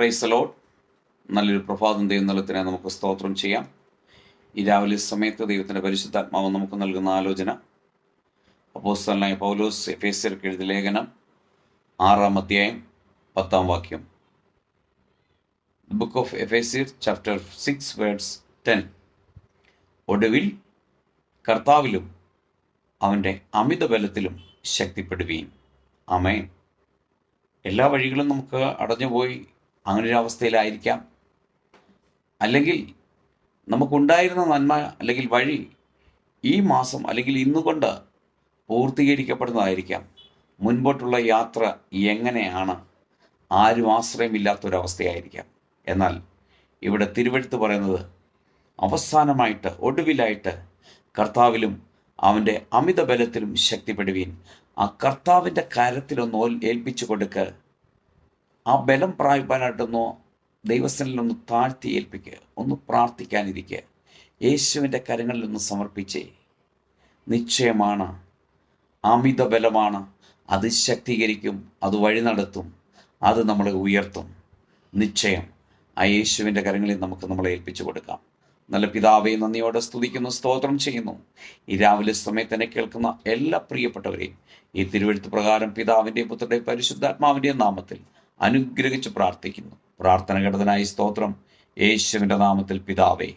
Praise the Lord. നല്ലൊരു പ്രഭാതം ദൈവനിലത്തിനെ നമുക്ക് സ്തോത്രം ചെയ്യാം. ഈ രാവിലെ സമയത്ത് ദൈവത്തിൻ്റെ പരിശുദ്ധാത്മാവ് നമുക്ക് നൽകുന്ന ആലോചന അപ്പോസ്തലനായ പൗലോസ് എഫേസ്യർക്ക് എഴുതിയ ലേഖനം 6-ാം അധ്യായം 10-ാം വാക്യം. ബുക്ക് ഓഫ് എഫേസ്യർ ചാപ്റ്റർ 6 വേഴ്സ് 10. ഒടുവിൽ കർത്താവിലും അവൻ്റെ അമിത ബലത്തിലും ശക്തിപ്പെടുവീൻ. ആമേൻ. എല്ലാ വഴികളും നമുക്ക് അടഞ്ഞുപോയി അങ്ങനൊരു അവസ്ഥയിലായിരിക്കാം. അല്ലെങ്കിൽ നമുക്കുണ്ടായിരുന്ന നന്മ അല്ലെങ്കിൽ വഴി ഈ മാസം അല്ലെങ്കിൽ ഇന്നുകൊണ്ട് പൂർത്തീകരിക്കപ്പെടുന്നതായിരിക്കാം. മുൻപോട്ടുള്ള യാത്ര എങ്ങനെയാണ് ആരും ആശ്രയമില്ലാത്തൊരവസ്ഥയായിരിക്കാം. എന്നാൽ ഇവിടെ തിരുവെഴുത്ത് പറയുന്നത് അവസാനമായിട്ട് ഒടുവിലായിട്ട് കർത്താവിലും അവൻ്റെ അമിത ബലത്തിലും ശക്തിപ്പെടുവീൻ. ആ കർത്താവിൻ്റെ കരത്തിലൊന്ന് ഏൽപ്പിച്ചു കൊടുക്കുക. ആ ബലം പ്രാപിപ്പാനായിട്ടൊന്നോ ദൈവസ്ഥനിലൊന്ന് താഴ്ത്തി ഏൽപ്പിക്കുക. ഒന്ന് പ്രാർത്ഥിക്കാനിരിക്കുക. യേശുവിൻ്റെ കരങ്ങളിലൊന്ന് സമർപ്പിച്ചേ. നിശ്ചയമാണ് അമിത ബലമാണ്. അത് ശക്തീകരിക്കും, അത് വഴി നടത്തും, അത് നമ്മളെ ഉയർത്തും. നിശ്ചയം ആ യേശുവിൻ്റെ കരങ്ങളിൽ നമുക്ക് നമ്മളെ ഏൽപ്പിച്ചു കൊടുക്കാം. നല്ല പിതാവേ, നന്ദിയോടെ സ്തുതിക്കുന്നു, സ്തോത്രം ചെയ്യുന്നു. ഈ രാവിലെ സമയത്ത് എന്നെ കേൾക്കുന്ന എല്ലാ പ്രിയപ്പെട്ടവരെയും ഈ തിരുവെഴുത്ത് പ്രകാരം പിതാവിൻ്റെയും പുത്രൻ്റെയും പരിശുദ്ധാത്മാവിൻ്റെയും നാമത്തിൽ അനുഗ്രഹിച്ച് പ്രാർത്ഥിക്കുന്നു. പ്രാർത്ഥന കേട്ടതിനായി സ്തോത്രം. യേശുവിൻ്റെ നാമത്തിൽ പിതാവേ,